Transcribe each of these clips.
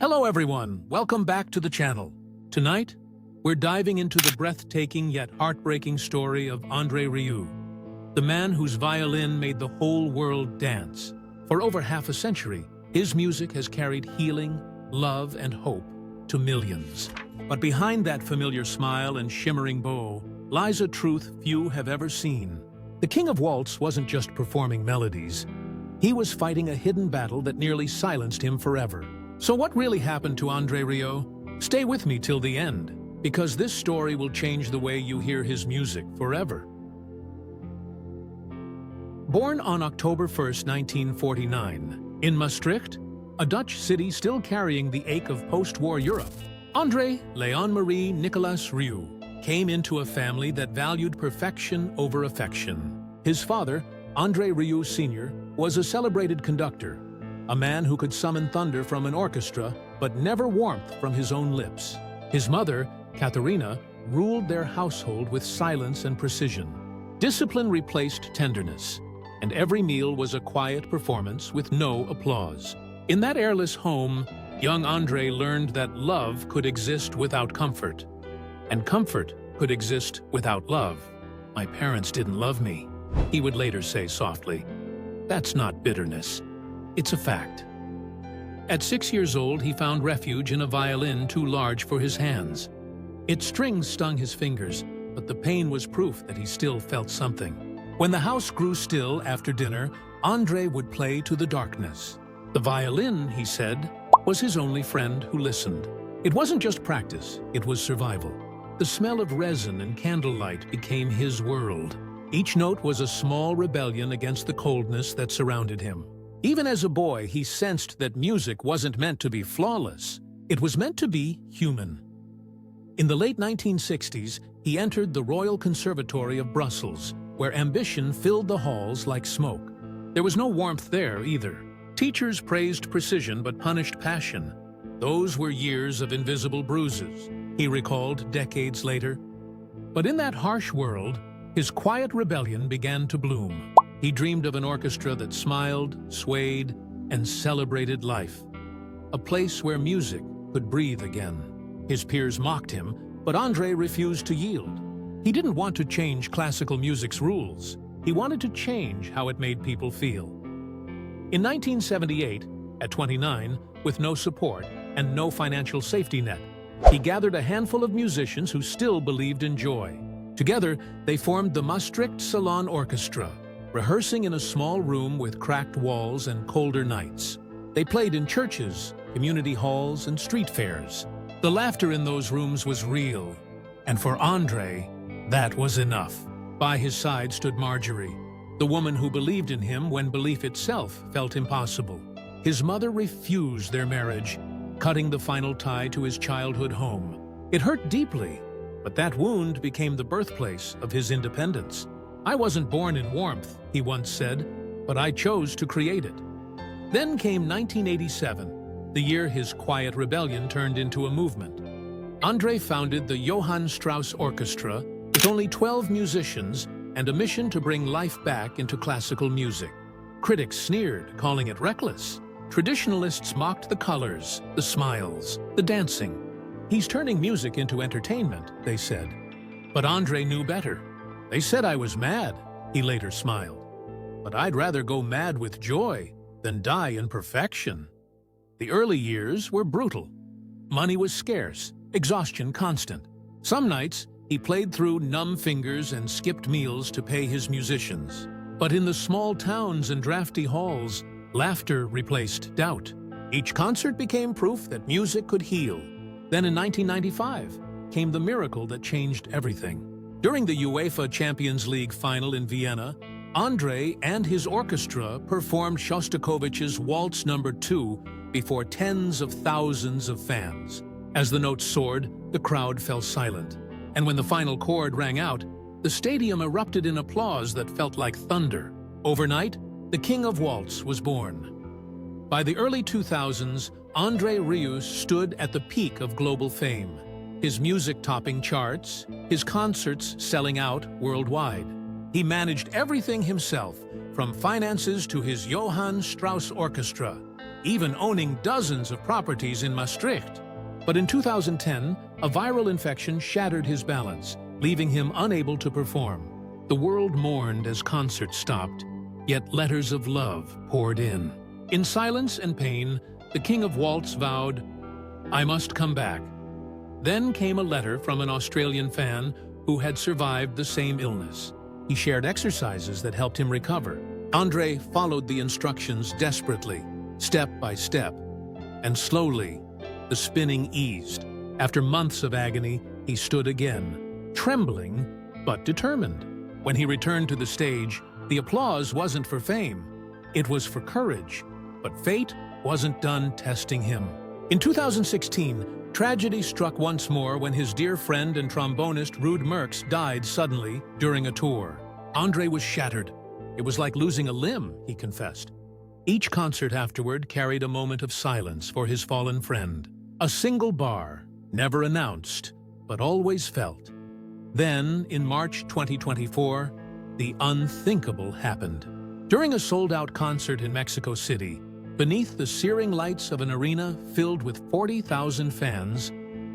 Hello everyone, welcome back to the channel. Tonight, we're diving into the breathtaking yet heartbreaking story of André Rieu, the man whose violin made the whole world dance. For over half a century, his music has carried healing, love, and hope to millions. But behind that familiar smile and shimmering bow lies a truth few have ever seen. The King of Waltz wasn't just performing melodies. He was fighting a hidden battle that nearly silenced him forever. So what really happened to André Rieu? Stay with me till the end, because this story will change the way you hear his music forever. Born on October 1st, 1949, in Maastricht, a Dutch city still carrying the ache of post-war Europe, André Léon-Marie Nicolas Rieu came into a family that valued perfection over affection. His father, André Rieu Sr., was a celebrated conductor, a man who could summon thunder from an orchestra, but never warmth from his own lips. His mother, Katharina, ruled their household with silence and precision. Discipline replaced tenderness, and every meal was a quiet performance with no applause. In that airless home, young André learned that love could exist without comfort, and comfort could exist without love. "My parents didn't love me," he would later say softly. "That's not bitterness. It's a fact." At 6 years old, he found refuge in a violin too large for his hands. Its strings stung his fingers, but the pain was proof that he still felt something. When the house grew still after dinner, André would play to the darkness. The violin, he said, was his only friend who listened. It wasn't just practice, it was survival. The smell of resin and candlelight became his world. Each note was a small rebellion against the coldness that surrounded him. Even as a boy, he sensed that music wasn't meant to be flawless. It was meant to be human. In the late 1960s, he entered the Royal Conservatory of Brussels, where ambition filled the halls like smoke. There was no warmth there either. Teachers praised precision but punished passion. Those were years of invisible bruises, he recalled decades later. But in that harsh world, his quiet rebellion began to bloom. He dreamed of an orchestra that smiled, swayed, and celebrated life. A place where music could breathe again. His peers mocked him, but André refused to yield. He didn't want to change classical music's rules. He wanted to change how it made people feel. In 1978, at 29, with no support and no financial safety net, he gathered a handful of musicians who still believed in joy. Together, they formed the Maastricht Salon Orchestra, rehearsing in a small room with cracked walls and colder nights. They played in churches, community halls, and street fairs. The laughter in those rooms was real, and for André, that was enough. By his side stood Marjorie, the woman who believed in him when belief itself felt impossible. His mother refused their marriage, cutting the final tie to his childhood home. It hurt deeply, but that wound became the birthplace of his independence. "I wasn't born in warmth," he once said, "but I chose to create it." Then came 1987, the year his quiet rebellion turned into a movement. André founded the Johann Strauss Orchestra with only 12 musicians and a mission to bring life back into classical music. Critics sneered, calling it reckless. Traditionalists mocked the colors, the smiles, the dancing. "He's turning music into entertainment," they said. But André knew better. "They said I was mad," he later smiled. "But I'd rather go mad with joy than die in perfection." The early years were brutal. Money was scarce, exhaustion constant. Some nights, he played through numb fingers and skipped meals to pay his musicians. But in the small towns and drafty halls, laughter replaced doubt. Each concert became proof that music could heal. Then in 1995, came the miracle that changed everything. During the UEFA Champions League final in Vienna, André and his orchestra performed Shostakovich's Waltz No. 2 before tens of thousands of fans. As the notes soared, the crowd fell silent. And when the final chord rang out, the stadium erupted in applause that felt like thunder. Overnight, the King of Waltz was born. By the early 2000s, André Rieu stood at the peak of global fame. His music topping charts, his concerts selling out worldwide. He managed everything himself, from finances to his Johann Strauss Orchestra. even owning dozens of properties in Maastricht. But in 2010, a viral infection shattered his balance, leaving him unable to perform. The world mourned as concerts stopped, yet letters of love poured in. In silence and pain, the King of Waltz vowed, "I must come back." Then came a letter from an Australian fan who had survived the same illness. He shared exercises that helped him recover. André followed the instructions desperately, step by step, and slowly, the spinning eased. After months of agony, he stood again, trembling but determined. When he returned to the stage, the applause wasn't for fame. It was for courage. But fate wasn't done testing him. In 2016, tragedy struck once more when his dear friend and trombonist Ruud Merckx died suddenly during a tour. André was shattered. It was like losing a limb, he confessed. Each concert afterward carried a moment of silence for his fallen friend. A single bar, never announced, but always felt. Then, in March 2024, the unthinkable happened. During a sold-out concert in Mexico City, beneath the searing lights of an arena filled with 40,000 fans,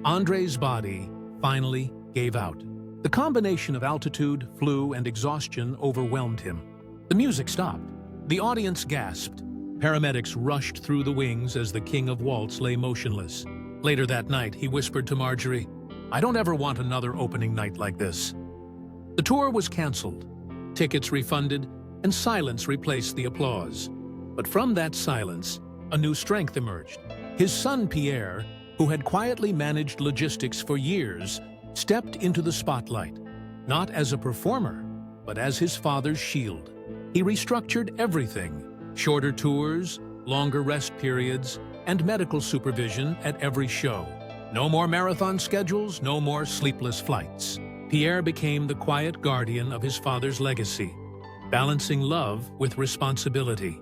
André's body finally gave out. The combination of altitude, flu, and exhaustion overwhelmed him. The music stopped. The audience gasped. Paramedics rushed through the wings as the King of Waltz lay motionless. Later that night, he whispered to Marjorie, "I don't ever want another opening night like this." The tour was canceled, tickets refunded, and silence replaced the applause. But from that silence, a new strength emerged. His son Pierre, who had quietly managed logistics for years, stepped into the spotlight, not as a performer, but as his father's shield. He restructured everything: shorter tours, longer rest periods, and medical supervision at every show. No more marathon schedules, no more sleepless flights. Pierre became the quiet guardian of his father's legacy, balancing love with responsibility.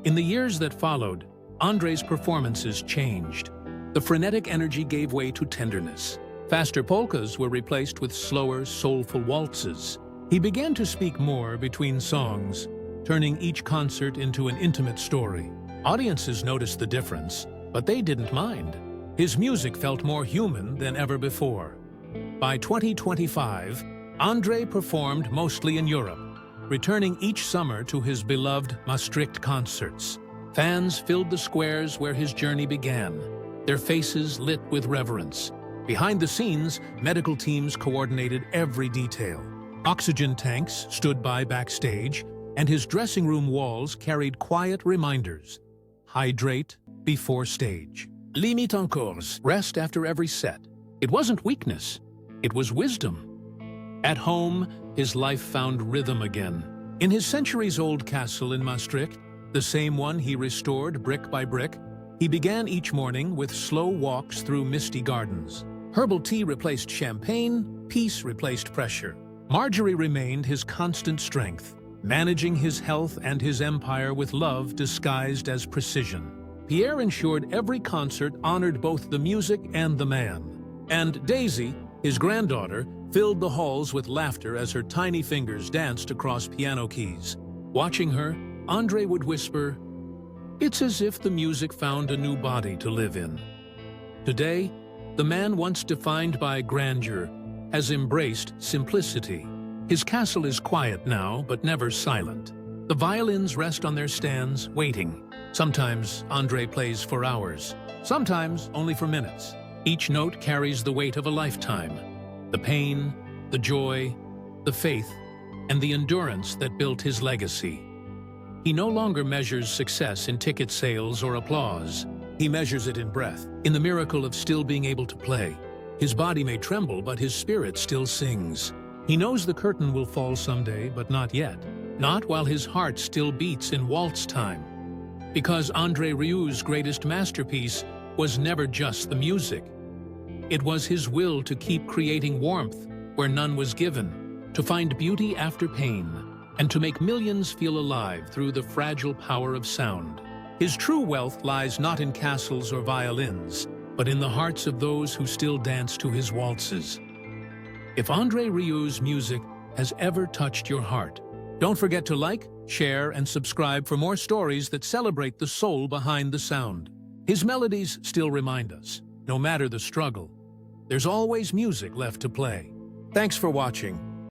In the years that followed, André's performances changed. The frenetic energy gave way to tenderness. Faster polkas were replaced with slower, soulful waltzes. He began to speak more between songs, turning each concert into an intimate story. Audiences noticed the difference, but they didn't mind. His music felt more human than ever before. By 2025, André performed mostly in Europe, returning each summer to his beloved Maastricht concerts. Fans filled the squares where his journey began, their faces lit with reverence. Behind the scenes, medical teams coordinated every detail. Oxygen tanks stood by backstage, and his dressing room walls carried quiet reminders. Hydrate before stage. Limite encore. Rest after every set. It wasn't weakness, it was wisdom. At home, his life found rhythm again. In his centuries-old castle in Maastricht, the same one he restored brick by brick, he began each morning with slow walks through misty gardens. Herbal tea replaced champagne, peace replaced pressure. Marjorie remained his constant strength, managing his health and his empire with love disguised as precision. Pierre ensured every concert honored both the music and the man. And Daisy, his granddaughter, filled the halls with laughter as her tiny fingers danced across piano keys. Watching her, André would whisper, "It's as if the music found a new body to live in." Today, the man once defined by grandeur has embraced simplicity. His castle is quiet now, but never silent. The violins rest on their stands, waiting. Sometimes André plays for hours, sometimes only for minutes. Each note carries the weight of a lifetime. The pain, the joy, the faith, and the endurance that built his legacy. He no longer measures success in ticket sales or applause. He measures it in breath, in the miracle of still being able to play. His body may tremble, but his spirit still sings. He knows the curtain will fall someday, but not yet. Not while his heart still beats in waltz time. Because André Rieu's greatest masterpiece was never just the music. It was his will to keep creating warmth where none was given, to find beauty after pain, and to make millions feel alive through the fragile power of sound. His true wealth lies not in castles or violins, but in the hearts of those who still dance to his waltzes. If André Rieu's music has ever touched your heart, don't forget to like, share, and subscribe for more stories that celebrate the soul behind the sound. His melodies still remind us, no matter the struggle, there's always music left to play. Thanks for watching.